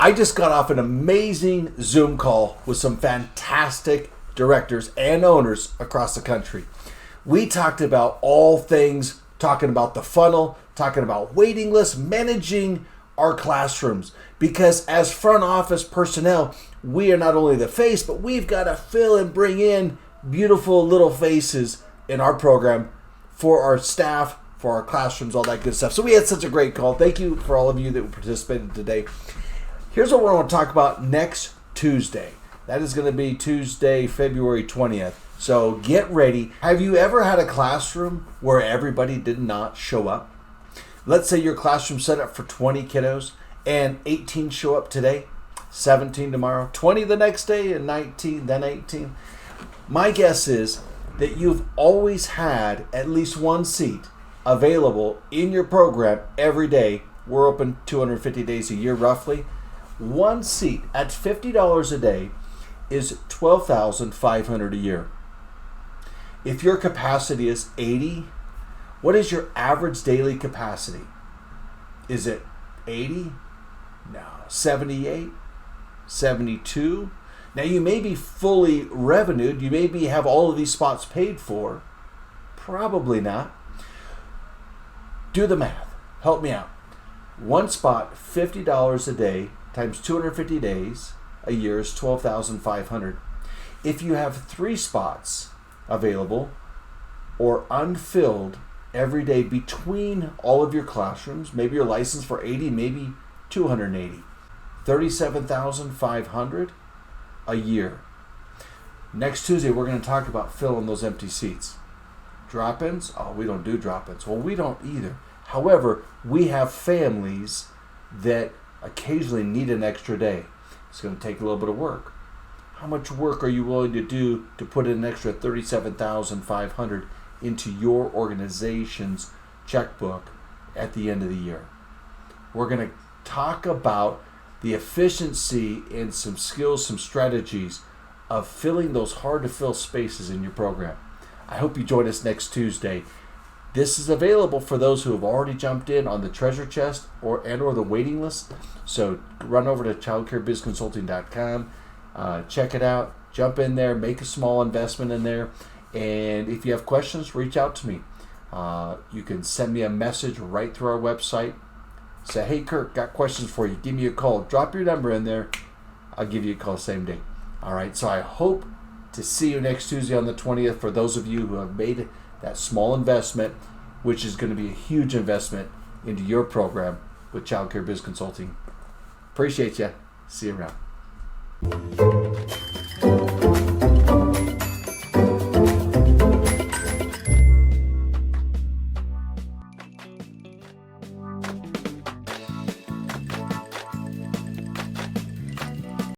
I just got off an amazing Zoom call with some fantastic directors and owners across the country. We talked about all things, talking about the funnel, talking about waiting lists, managing our classrooms. Because as front office personnel, we are not only the face, but we've got to fill and bring in beautiful little faces in our program for our staff, for our classrooms, all that good stuff. So we had such a great call. Thank you for all of you that participated today. Here's what we're going to talk about next Tuesday. That is going to be Tuesday, February 20th. So get ready. Have you ever had a classroom where everybody did not show up? Let's say your classroom set up for 20 kiddos and 18 show up today, 17 tomorrow, 20 the next day, and 19, then 18. My guess is that you've always had at least one seat available in your program every day. We're open 250 days a year roughly. One seat at $50 a day is $12,500 a year. If your capacity is 80, what is your average daily capacity? Is it 80? No. 78? 72? Now you may be fully revenued. You maybe have all of these spots paid for. Probably not. Do the math. Help me out. One spot, $50 a day, times 250 days a year is $12,500. If you have 3 spots available or unfilled every day between all of your classrooms, maybe you're licensed for 80, maybe 280, $37,500 a year. Next Tuesday, we're going to talk about filling those empty seats. Drop-ins? Oh, we don't do drop-ins. Well, we don't either. However, we have families that occasionally need an extra day. It's going to take a little bit of work. How much work are you willing to do to put an extra $37,500 into your organization's checkbook at the end of the year? We're going to talk about the efficiency and some skills, some strategies of filling those hard to fill spaces in your program. I hope you join us next Tuesday. This is available for those who have already jumped in on the treasure chest or the waiting list. So run over to childcarebizconsulting.com, check it out, jump in there, make a small investment in there. And if you have questions, reach out to me. You can send me a message right through our website. Say, hey, Kirk, got questions for you. Give me a call. Drop your number in there. I'll give you a call same day. All right, so I hope to see you next Tuesday on the 20th for those of you who have made that small investment, which is going to be a huge investment into your program with Child Care Biz Consulting. Appreciate you. See you around.